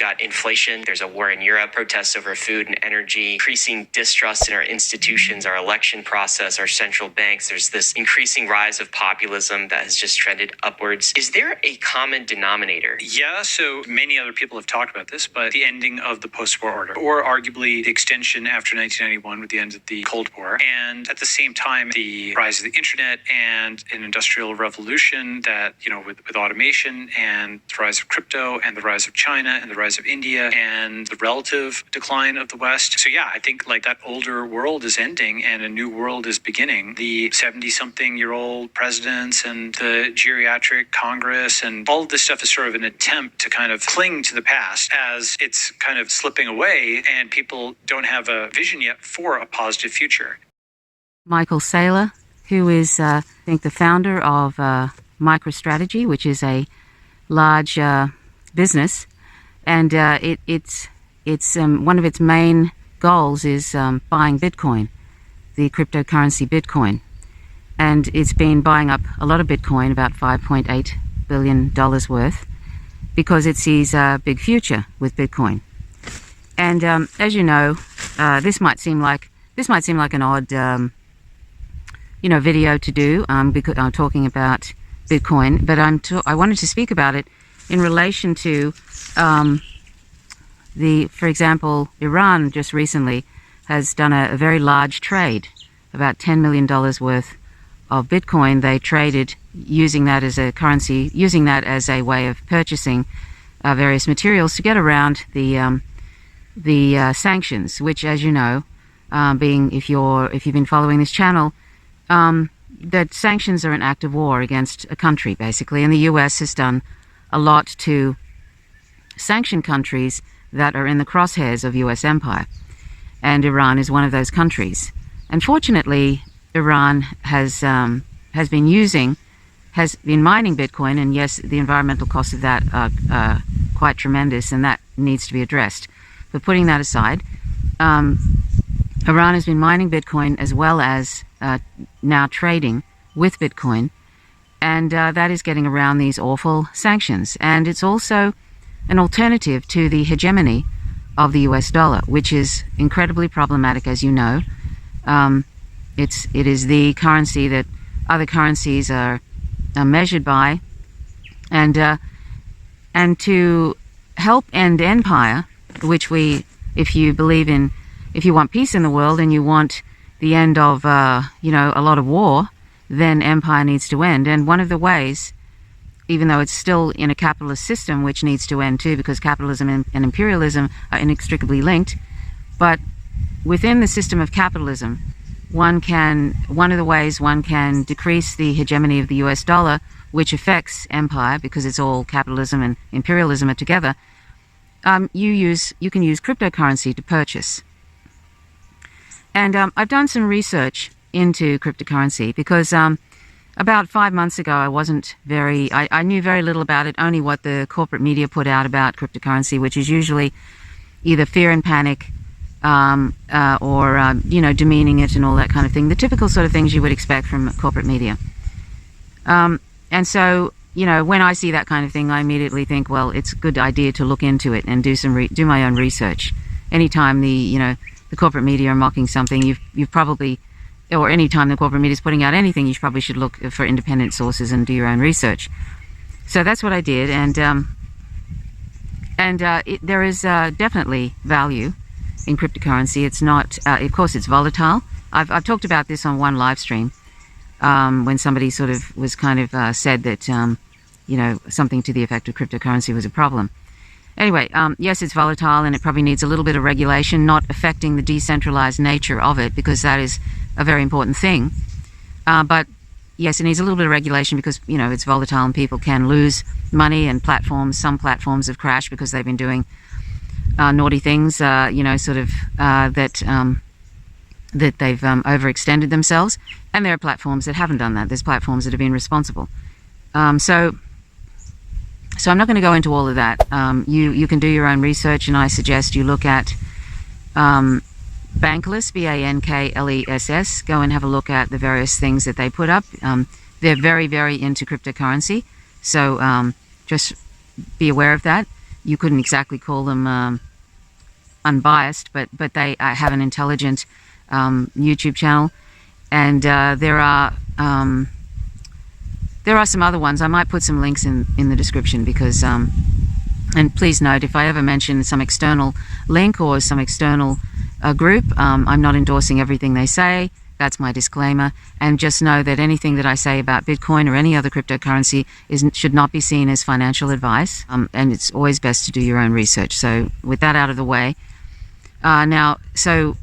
got inflation. There's a war in Europe, protests over food and energy, increasing distrust in our institutions, our election process, our central banks. There's this increasing rise of populism that has just trended upwards. Is there a common denominator? Yeah, so many other people have talked about this, but the ending of the post-war order, or arguably the extension after 1991 with the end of the Cold War, and at the same time, the rise of the internet and an industrial revolution that, with automation and the rise of crypto and the rise of China and the rise of India and the relative decline of the West. So yeah, I think like that older world is ending and a new world is beginning. The 70-something-year-old presidents and the geriatric Congress and all of this stuff is sort of an attempt to kind of cling to the past as it's kind of slipping away and people don't have a vision yet for a positive future. Michael Saylor, who is, I think, the founder of MicroStrategy, which is a large business, and it's one of its main goals is buying Bitcoin, the cryptocurrency Bitcoin, and it's been buying up a lot of Bitcoin, about $5.8 billion worth, because it sees a big future with Bitcoin. And as you know, this might seem like an odd video to do because I'm talking about Bitcoin, but I wanted to speak about it in relation to for example, Iran just recently has done a very large trade, about $10 million worth of Bitcoin. They traded using that as a currency, using that as a way of purchasing various materials to get around the sanctions, which, as you know, being if you've been following this channel, that sanctions are an act of war against a country, basically, and the U.S. has done a lot to sanction countries that are in the crosshairs of U.S. empire, and Iran is one of those countries. Unfortunately, Iran has been mining Bitcoin, and yes, the environmental costs of that are quite tremendous, and that needs to be addressed. But putting that aside, Iran has been mining Bitcoin as well as now trading with Bitcoin, and that is getting around these awful sanctions. And it's also an alternative to the hegemony of the US dollar, which is incredibly problematic, as you know. It is the currency that other currencies are measured by, and to help end empire, which if you want peace in the world and you want the end of a lot of war, then empire needs to end. And one of the ways, even though it's still in a capitalist system, which needs to end too, because capitalism and imperialism are inextricably linked, but within the system of capitalism, one of the ways one can decrease the hegemony of the US dollar, which affects empire because it's all capitalism and imperialism are together, you can use cryptocurrency to purchase. And I've done some research into cryptocurrency because about 5 months ago I knew very little about it, only what the corporate media put out about cryptocurrency, which is usually either fear and panic or demeaning it and all that kind of thing, the typical sort of things you would expect from corporate media. And so, when I see that kind of thing, I immediately think, well, it's a good idea to look into it and do my own research. Anytime the corporate media are mocking something, you've probably, or anytime the corporate media is putting out anything, you probably should look for independent sources and do your own research. So that's what I did, and there is definitely value in cryptocurrency. It's not, of course, it's volatile. I've talked about this on one live stream when somebody sort of was kind of said that something to the effect of cryptocurrency was a problem. Anyway, yes, it's volatile and it probably needs a little bit of regulation, not affecting the decentralized nature of it, because that is a very important thing. But yes, it needs a little bit of regulation because, it's volatile and people can lose money, and some platforms have crashed because they've been doing naughty things, that they've overextended themselves. And there are platforms that haven't done that. There's platforms that have been responsible. So I'm not going to go into all of that. You can do your own research, and I suggest you look at Bankless, Bankless. Go and have a look at the various things that they put up. They're very, very into cryptocurrency, so just be aware of that. you couldn't exactly call them unbiased, but they have an intelligent YouTube channel, and there are some other ones. I might put some links in the description because, and please note, if I ever mention some external link or some external group, I'm not endorsing everything they say. That's my disclaimer. And just know that anything that I say about Bitcoin or any other cryptocurrency should not be seen as financial advice. And it's always best to do your own research. So with that out of the way, now, so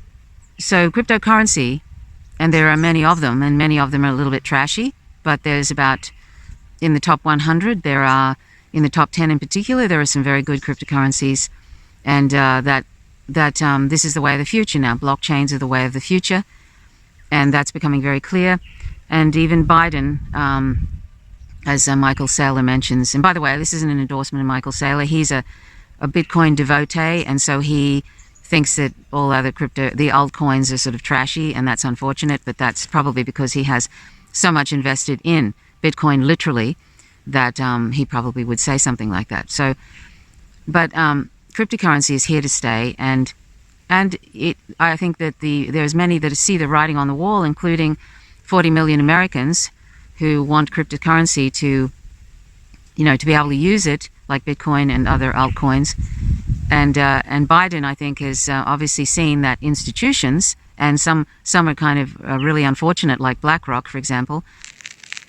cryptocurrency, and there are many of them, and many of them are a little bit trashy, but there's about, in the top 100, there are, in the top 10 in particular, there are some very good cryptocurrencies, and that this is the way of the future now. Blockchains are the way of the future, and that's becoming very clear. And even Biden, as Michael Saylor mentions, and by the way, this isn't an endorsement of Michael Saylor, he's a Bitcoin devotee, and so he thinks that all other the altcoins are sort of trashy, and that's unfortunate, but that's probably because he has so much invested in Bitcoin literally that he probably would say something like that. So, but cryptocurrency is here to stay, and I think that there's many that see the writing on the wall, including 40 million Americans who want cryptocurrency to be able to use it, like Bitcoin and other altcoins. And Biden, I think, has obviously seen that institutions, and some are kind of really unfortunate, like BlackRock, for example.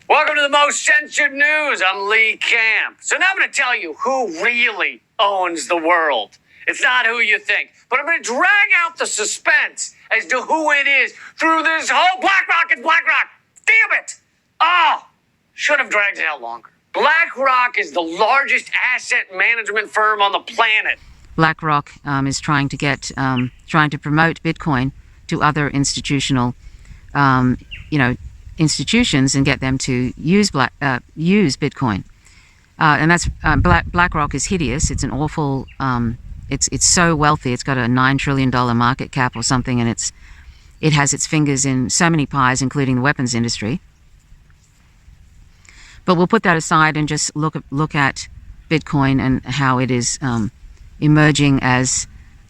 Welcome to the most censored news. I'm Lee Camp. So now I'm going to tell you who really owns the world. It's not who you think, but I'm going to drag out the suspense as to who it is through this whole BlackRock and BlackRock. Damn it! Oh, should have dragged it out longer. BlackRock is the largest asset management firm on the planet. BlackRock is trying to promote Bitcoin to other institutional, institutions and get them to use Bitcoin. And that's BlackRock is hideous. It's an awful. It's so wealthy. It's got a $9 trillion market cap or something, and it has its fingers in so many pies, including the weapons industry. But we'll put that aside and just look at Bitcoin and how it is emerging as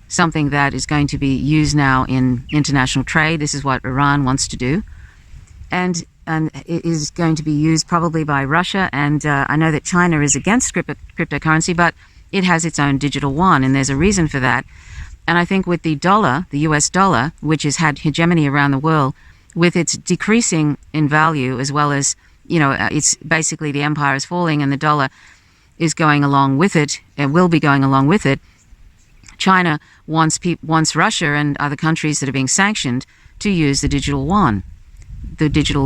something that is going to be used now in international trade. This is what Iran wants to do, and it is going to be used probably by Russia. And I know that China is against cryptocurrency, but it has its own digital yuan, and there's a reason for that. And I think with the dollar, the US dollar, which has had hegemony around the world, with its decreasing in value, as well as it's basically the empire is falling and the dollar is going along with it, and will be going along with it. China wants Russia and other countries that are being sanctioned to use the digital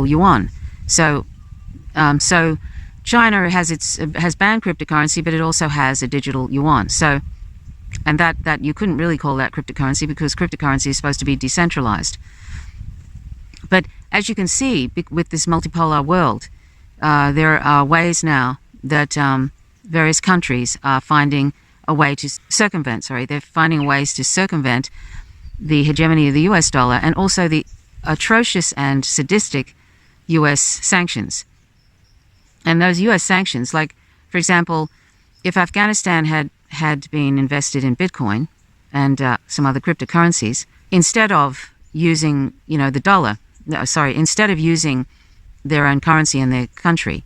yuan. So China has banned cryptocurrency, but it also has a digital yuan. So, and that you couldn't really call that cryptocurrency, because cryptocurrency is supposed to be decentralized. But as you can see, with this multipolar world, there are ways now that various countries are finding a way to circumvent. They're finding ways to circumvent the hegemony of the US dollar, and also the atrocious and sadistic US sanctions. And those US sanctions, like, for example, if Afghanistan had been invested in Bitcoin and some other cryptocurrencies, instead of using, the dollar, instead of using their own currency in their country,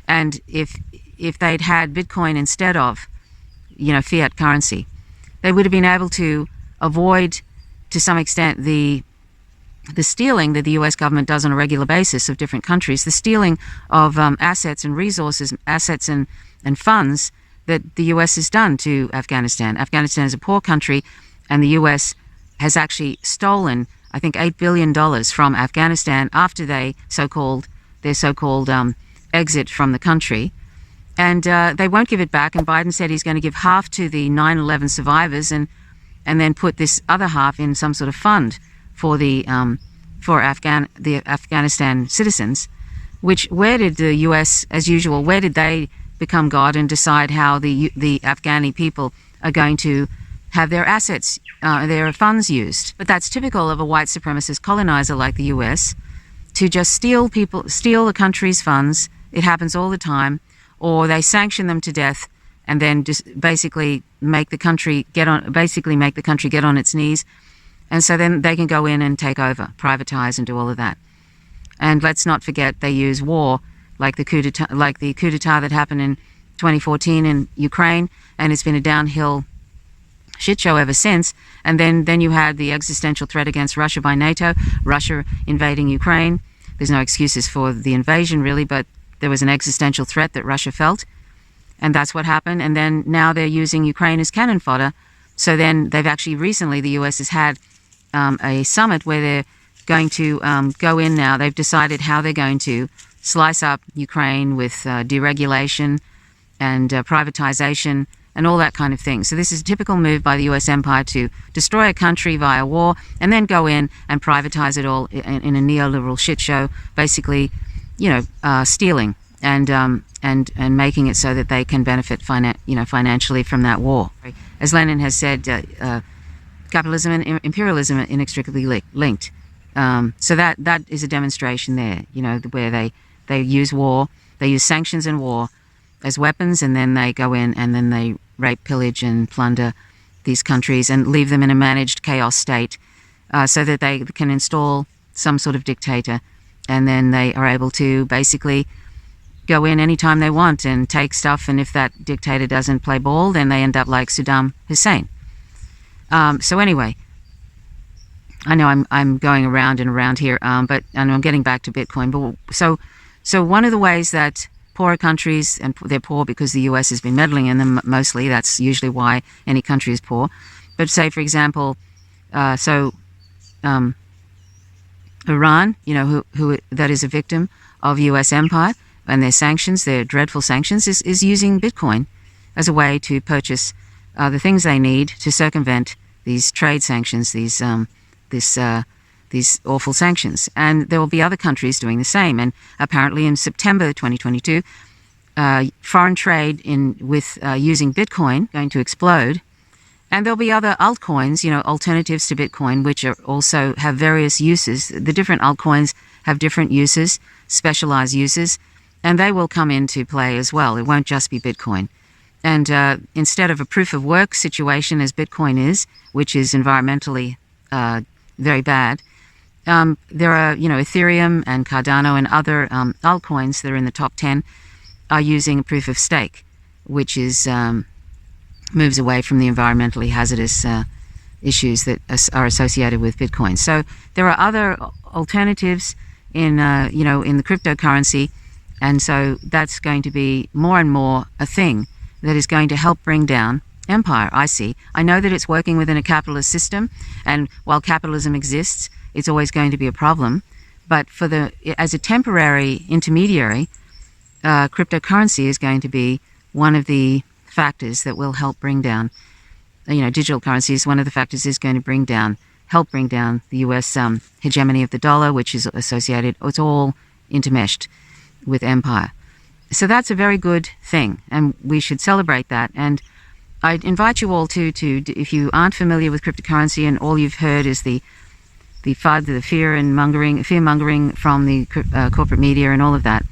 and if they'd had Bitcoin instead of, fiat currency, they would have been able to avoid, to some extent, the stealing that the US government does on a regular basis of different countries, the stealing of assets and resources, assets and funds that the US has done to Afghanistan. Afghanistan is a poor country, and the US has actually stolen, I think, $8 billion from Afghanistan after their so-called exit from the country. And they won't give it back, and Biden said he's going to give half to the 9/11 survivors and then put this other half in some sort of fund for the Afghanistan citizens. Where did the U.S., as usual, where did they become God and decide how the Afghani people are going to have their assets, their funds used? But that's typical of a white supremacist colonizer like the U.S. to just steal the country's funds. It happens all the time. Or they sanction them to death and then just basically make the country get on its knees. And so then they can go in and take over, privatize, and do all of that. And let's not forget they use war, like the coup d'etat that happened in 2014 in Ukraine, and it's been a downhill shit show ever since. And then you had the existential threat against Russia by NATO, Russia invading Ukraine. There's no excuses for the invasion, really, but there was an existential threat that Russia felt, and that's what happened. And then now they're using Ukraine as cannon fodder. So then they've actually recently, the US has had a summit where they're going to go in now. They've decided how they're going to slice up Ukraine with deregulation and privatization and all that kind of thing. So this is a typical move by the US empire to destroy a country via war and then go in and privatize it all in a neoliberal shit show, basically, stealing and making it so that they can benefit financially from that war. As Lenin has said, capitalism and imperialism are inextricably linked. So that is a demonstration there, where they use war, they use sanctions and war as weapons, and then they go in and then they rape, pillage, and plunder these countries and leave them in a managed chaos state, so that they can install some sort of dictator, and then they are able to basically go in anytime they want and take stuff, and if that dictator doesn't play ball, then they end up like Saddam Hussein. So anyway, I know I'm going around and around here, but I'm getting back to Bitcoin. But so one of the ways that poorer countries, and they're poor because the US has been meddling in them mostly, that's usually why any country is poor. But say, for example, Iran, who that is a victim of US empire and their sanctions, their dreadful sanctions, is using Bitcoin as a way to purchase the things they need to circumvent these trade sanctions, these awful sanctions. And there will be other countries doing the same. And apparently in September 2022, foreign trade with using Bitcoin going to explode. And there'll be other altcoins, alternatives to Bitcoin, which are also have various uses. The different altcoins have different uses, specialized uses, and they will come into play as well. It won't just be Bitcoin. And instead of a proof of work situation as Bitcoin is, which is environmentally very bad, there are, Ethereum and Cardano and other altcoins that are in the top 10 are using proof of stake, which is moves away from the environmentally hazardous issues that are associated with Bitcoin. So there are other alternatives in the cryptocurrency, and so that's going to be more and more a thing that is going to help bring down empire. I know that it's working within a capitalist system, and while capitalism exists, it's always going to be a problem. But as a temporary intermediary, cryptocurrency is going to be one of the factors that will help bring down, digital currency is one of the factors is going to help bring down the US hegemony of the dollar, which is associated, it's all intermeshed with empire. So that's a very good thing, and we should celebrate that. And I invite you all to if you aren't familiar with cryptocurrency and all you've heard is the FUD, the fear mongering from the corporate media and all of that,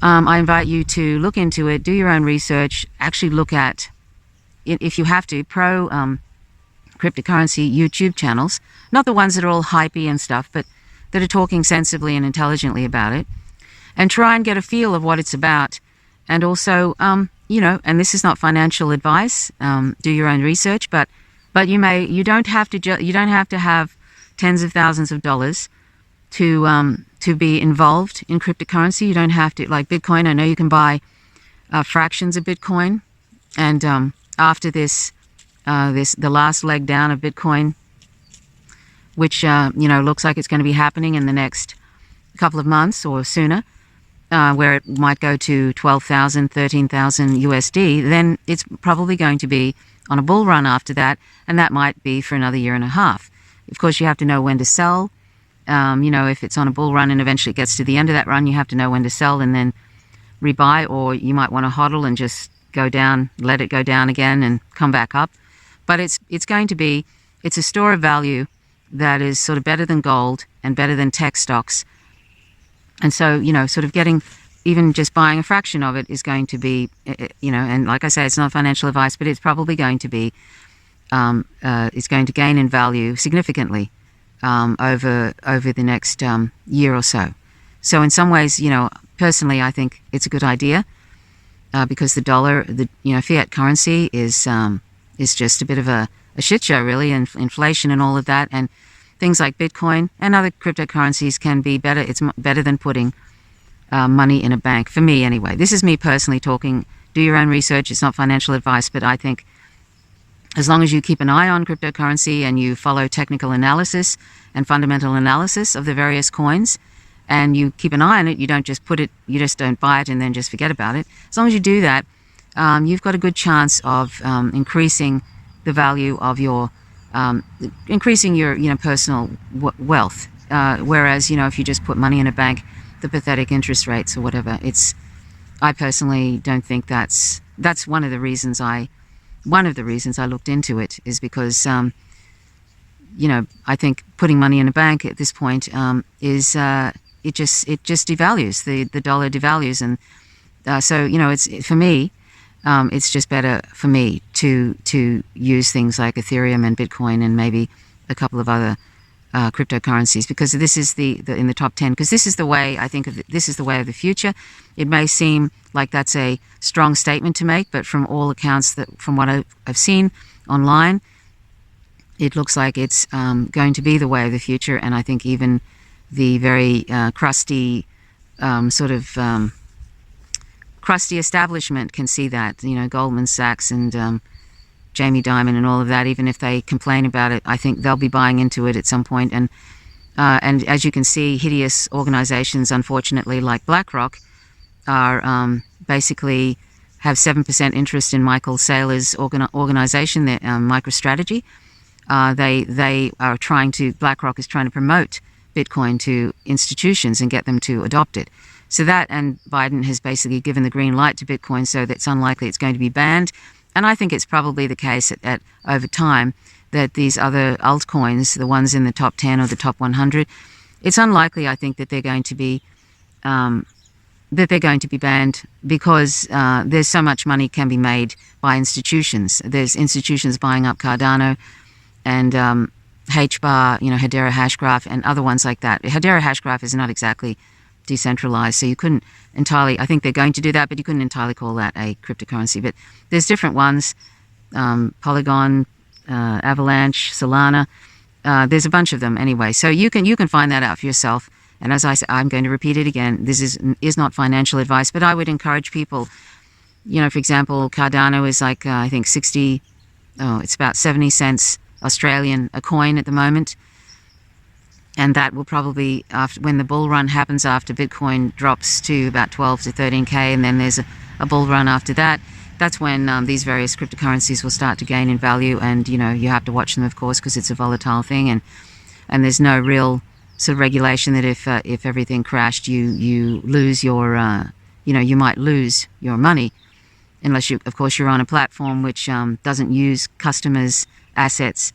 I invite you to look into it, do your own research, actually look at, if you have to, pro cryptocurrency YouTube channels, not the ones that are all hypey and stuff, but that are talking sensibly and intelligently about it, and try and get a feel of what it's about. And also, and this is not financial advice, do your own research, but you don't have to have tens of thousands of dollars to be involved in cryptocurrency. You don't have to, like Bitcoin, I know you can buy fractions of Bitcoin, and after the last leg down of Bitcoin, which looks like it's going to be happening in the next couple of months or sooner, where it might go to 12,000, 13,000 USD, then it's probably going to be on a bull run after that, and that might be for another year and a half. Of course, you have to know when to sell. If it's on a bull run and eventually it gets to the end of that run, you have to know when to sell and then rebuy, or you might want to hodl and just go down, let it go down again and come back up. But it's a store of value that is sort of better than gold and better than tech stocks. And so, sort of getting even just buying a fraction of it is going to be, and like I say, it's not financial advice, but it's probably going to be, it's going to gain in value significantly over the next year or so. So in some ways, personally, I think it's a good idea because the dollar, fiat currency is just a bit of a shit show, really, and inflation and all of that, and things like Bitcoin and other cryptocurrencies can be better. It's better than putting money in a bank, for me anyway. This is me personally talking. Do your own research. It's not financial advice, but I think as long as you keep an eye on cryptocurrency and you follow technical analysis and fundamental analysis of the various coins, and you keep an eye on it, you don't just you just don't buy it and then just forget about it. As long as you do that, you've got a good chance of increasing the value of increasing your personal wealth. Whereas, if you just put money in a bank, the pathetic interest rates or whatever, I personally don't think that's one of the reasons I looked into it, is because I think putting money in a bank at this point is it just devalues, the dollar devalues, and so it's for me. It's just better for me to use things like Ethereum and Bitcoin and maybe a couple of other cryptocurrencies, because this is the in the top 10, because this is the way I think this is the way of the future. It may seem like that's a strong statement to make, but from all accounts, from what I've seen online, it looks like it's going to be the way of the future. And I think even the very crusty crusty establishment can see that. Goldman Sachs and Jamie Dimon and all of that, even if they complain about it, I think they'll be buying into it at some point. And as you can see, hideous organizations, unfortunately, like BlackRock, are basically have 7% interest in Michael Saylor's organization, their MicroStrategy. BlackRock is trying to promote Bitcoin to institutions and get them to adopt it. So that, and Biden has basically given the green light to Bitcoin, so that it's unlikely it's going to be banned. And I think it's probably the case at over time that these other altcoins, the ones in the top 10 or the top 100, it's unlikely, I think, that they're going to be banned, because there's so much money can be made by institutions. There's institutions buying up Cardano and HBAR, Hedera Hashgraph, and other ones like that. Hedera Hashgraph is not exactly decentralized, so you couldn't entirely, I think they're going to do that, but you couldn't entirely call that a cryptocurrency. But there's different ones, Polygon, Avalanche, Solana, there's a bunch of them anyway, so you can find that out for yourself. And as I said, I'm going to repeat it again, this is not financial advice, but I would encourage people, for example, Cardano is like I think it's about 70 cents Australian a coin at the moment. And that will probably, when the bull run happens after Bitcoin drops to about 12 to 13K, and then there's a bull run after that, that's when these various cryptocurrencies will start to gain in value. And, you have to watch them, of course, because it's a volatile thing. And there's no real sort of regulation that if everything crashed, you lose your, you might lose your money, unless you're on a platform which doesn't use customers' assets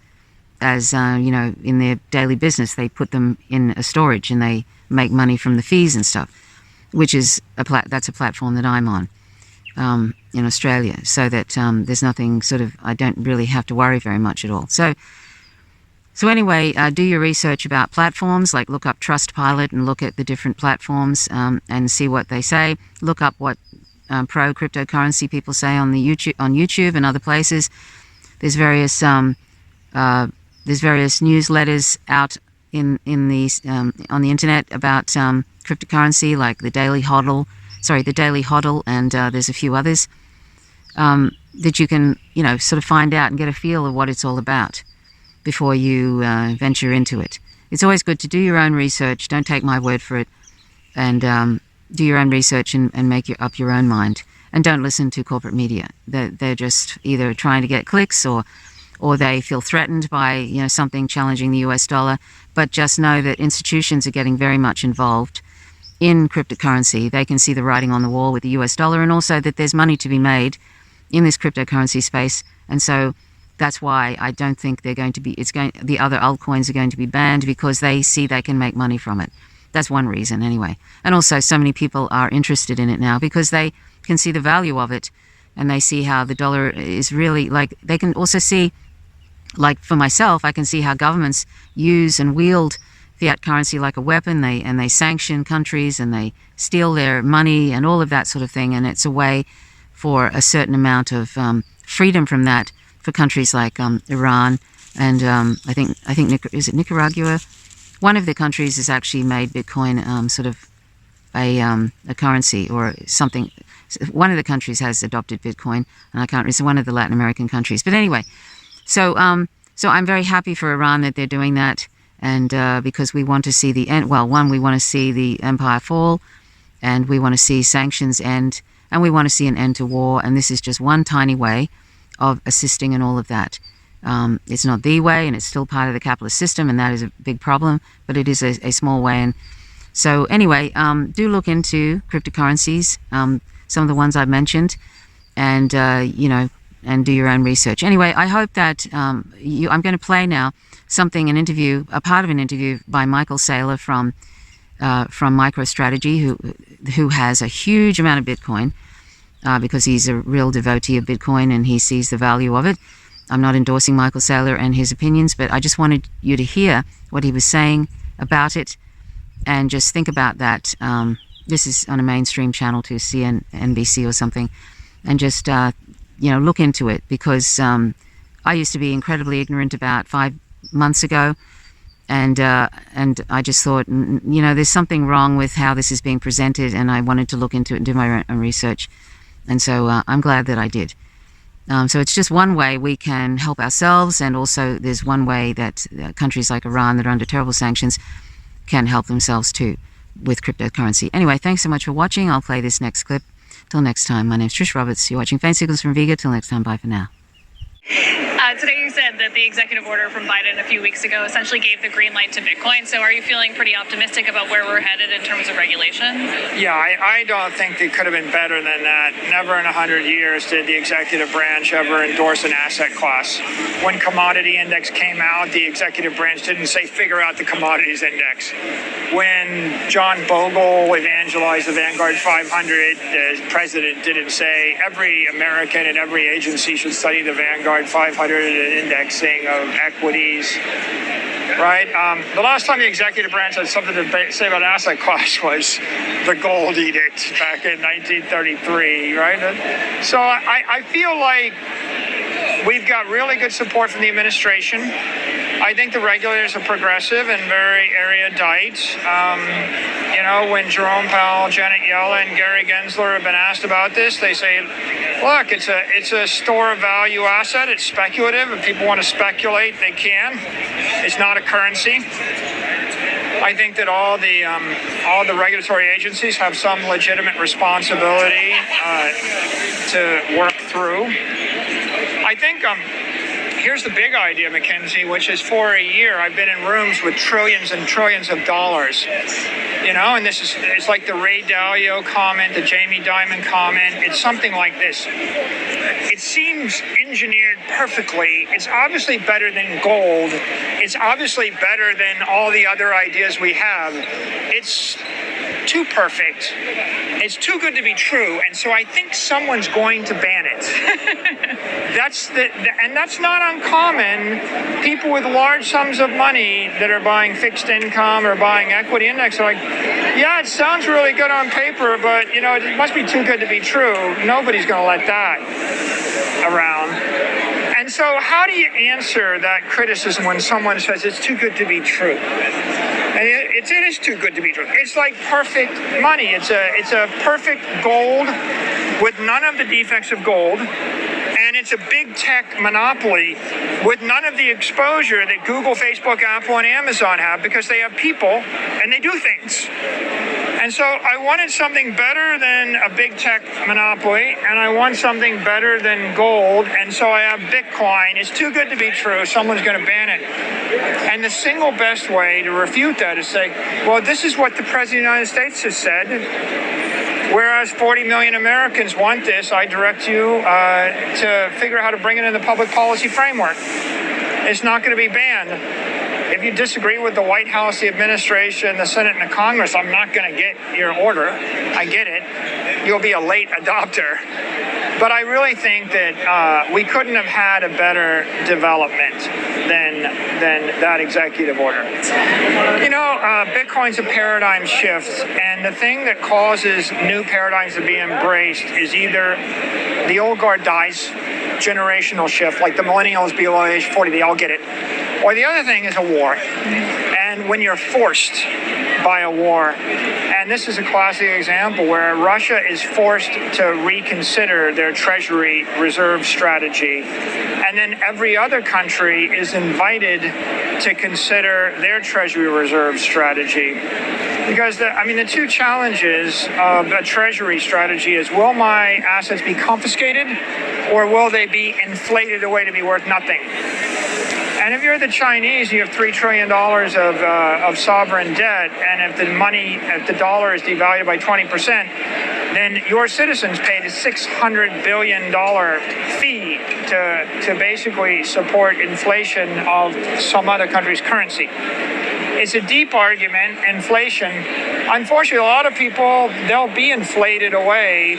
as in their daily business. They put them in a storage and they make money from the fees and stuff, which is that's a platform that I'm on in Australia, so that there's nothing I don't really have to worry very much at all. So anyway, do your research about platforms, like look up Trustpilot and look at the different platforms and see what they say. Look up what pro cryptocurrency people say on YouTube and other places. There's various newsletters out on the internet about cryptocurrency, like the Daily Hodl, and there's a few others that you can sort of find out and get a feel of what it's all about before you venture into it. It's always good to do your own research. Don't take my word for it, and do your own research and make up your own mind. And don't listen to corporate media. They're just either trying to get clicks or they feel threatened by something challenging the US dollar. But just know that institutions are getting very much involved in cryptocurrency. They can see the writing on the wall with the US dollar, and also that there's money to be made in this cryptocurrency space. And so that's why I don't think the other altcoins are going to be banned, because they see they can make money from it. That's one reason anyway. And also so many people are interested in it now because they can see the value of it, and they see how the dollar is really, like, they can also see, like for myself, I can see how governments use and wield fiat currency like a weapon. They sanction countries and they steal their money and all of that sort of thing. And it's a way for a certain amount of freedom from that for countries like Iran and I think is it Nicaragua? One of the countries has actually made Bitcoin sort of a currency or something. One of the countries has adopted Bitcoin, and I can't. It's one of the Latin American countries. But anyway, so I'm very happy for Iran that they're doing that, and because we want to see the end. Well, one, we want to see the empire fall, and we want to see sanctions end, and we want to see an end to war. And this is just one tiny way of assisting in all of that. It's not the way, and it's still part of the capitalist system, and that is a big problem, but it is a small way. And so anyway, do look into cryptocurrencies, some of the ones I've mentioned, and, and do your own research. Anyway, I hope that I'm going to play now a part of an interview by Michael Saylor from MicroStrategy, who has a huge amount of Bitcoin, because he's a real devotee of Bitcoin and he sees the value of it. I'm not endorsing Michael Saylor and his opinions, but I just wanted you to hear what he was saying about it and just think about that. This is on a mainstream channel to NBC or something, and just, look into it, because I used to be incredibly ignorant about 5 months ago, and I just thought, there's something wrong with how this is being presented, and I wanted to look into it and do my own research, and so I'm glad that I did. So it's just one way we can help ourselves, and also there's one way that countries like Iran that are under terrible sanctions can help themselves too with cryptocurrency. Anyway, thanks so much for watching. I'll play this next clip. Till next time, my name's Trish Roberts. You're watching Faint Signals from Vega. Till next time, bye for now. Today you said that the executive order from Biden a few weeks ago essentially gave the green light to Bitcoin. So are you feeling pretty optimistic about where we're headed in terms of regulation? Yeah, I don't think it could have been better than that. Never in 100 years did the executive branch ever endorse an asset class. When commodity index came out, the executive branch didn't say figure out the commodities index. When John Bogle evangelized the Vanguard 500, the president didn't say every American and every agency should study the Vanguard 500 and indexing of equities, right? The last time the executive branch had something to say about asset class was the gold edict back in 1933, right? So I feel like we've got really good support from the administration. I think the regulators are progressive and very erudite. When Jerome Powell, Janet Yellen, Gary Gensler have been asked about this, they say, look, it's a store of value asset. It's speculative. If people want to speculate, they can. It's not a currency. I think that all the regulatory agencies have some legitimate responsibility to work through. I think here's the big idea, Mackenzie, which is for a year I've been in rooms with trillions and trillions of dollars, and it's like the Ray Dalio comment, the Jamie Dimon comment. It's something like this. It seems engineered perfectly. It's obviously better than gold. It's obviously better than all the other ideas we have. It's too perfect. It's too good to be true. And so I think someone's going to ban it. And that's not uncommon. People with large sums of money that are buying fixed income or buying equity index are like, yeah, it sounds really good on paper, but it must be too good to be true. Nobody's going to let that around. And so how do you answer that criticism when someone says it's too good to be true? And it is too good to be true. It's like perfect money. It's a perfect gold with none of the defects of gold. And it's a big tech monopoly with none of the exposure that Google, Facebook, Apple, and Amazon have, because they have people and they do things. And so I wanted something better than a big tech monopoly, and I want something better than gold. And so I have Bitcoin. It's too good to be true. Someone's going to ban it. And the single best way to refute that is say, well, this is what the President of the United States has said. Whereas 40 million Americans want this, I direct you to figure out how to bring it in the public policy framework. It's not going to be banned. If you disagree with the White House, the administration, the Senate, and the Congress, I'm not going to get your order. I get it. You'll be a late adopter. But I really think that we couldn't have had a better development than that executive order. Bitcoin's a paradigm shift, and the thing that causes new paradigms to be embraced is either the old guard dies, generational shift, like the millennials below age 40, they all get it. Or the other thing is a war. And when you're forced by a war, and this is a classic example where Russia is forced to reconsider their treasury reserve strategy, and then every other country is invited to consider their treasury reserve strategy. Because the two challenges of a treasury strategy is, will my assets be confiscated, or will they be inflated away to be worth nothing? And if you're the Chinese, you have $3 trillion of sovereign debt, and if the dollar is devalued by 20%, then your citizens paid a $600 billion fee to basically support inflation of some other country's currency. It's a deep argument, inflation. Unfortunately, a lot of people, they'll be inflated away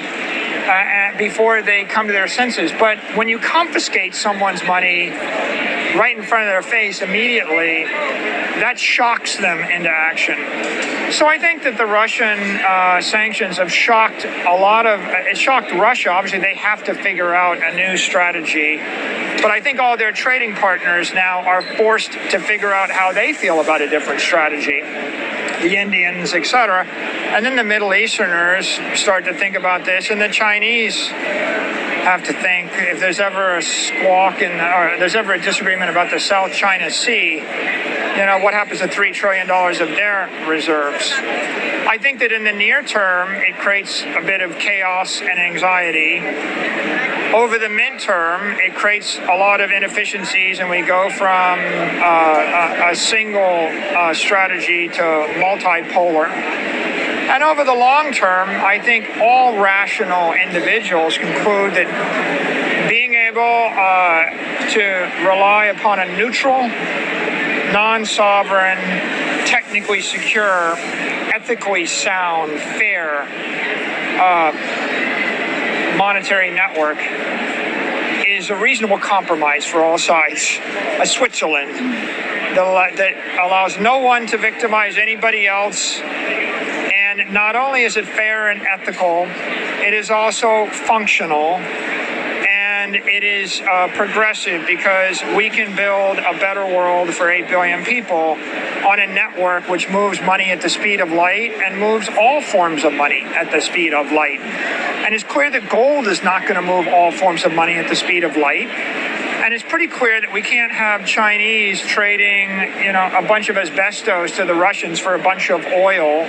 before they come to their senses. But when you confiscate someone's money right in front of their face immediately, that shocks them into action. So I think that the Russian sanctions have shocked it shocked Russia. Obviously, they have to figure out a new strategy. But I think all their trading partners now are forced to figure out how they feel about a different strategy. The Indians, etc. And then the Middle Easterners start to think about this, and the Chinese have to think, if there's ever a squawk or there's ever a disagreement about the South China Sea, what happens to $3 trillion of their reserves? I think that in the near term, it creates a bit of chaos and anxiety. Over the midterm, it creates a lot of inefficiencies, and we go from a single strategy to multipolar. And over the long term, I think all rational individuals conclude that being able to rely upon a neutral, non-sovereign, technically secure, ethically sound, fair monetary network is a reasonable compromise for all sides. A Switzerland that allows no one to victimize anybody else. And not only is it fair and ethical, it is also functional, and it is progressive, because we can build a better world for 8 billion people on a network which moves money at the speed of light and moves all forms of money at the speed of light. And it's clear that gold is not going to move all forms of money at the speed of light. And it's pretty clear that we can't have Chinese trading, a bunch of asbestos to the Russians for a bunch of oil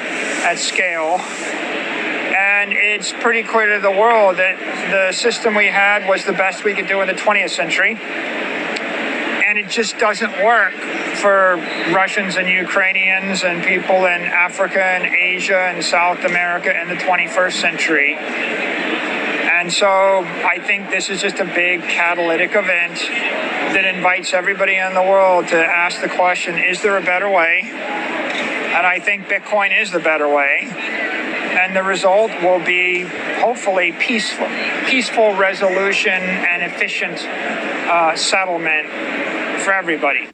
at scale. And it's pretty clear to the world that the system we had was the best we could do in the 20th century. And it just doesn't work for Russians and Ukrainians and people in Africa and Asia and South America in the 21st century. And so I think this is just a big catalytic event that invites everybody in the world to ask the question, is there a better way? And I think Bitcoin is the better way. And the result will be, hopefully, peaceful resolution and efficient settlement for everybody.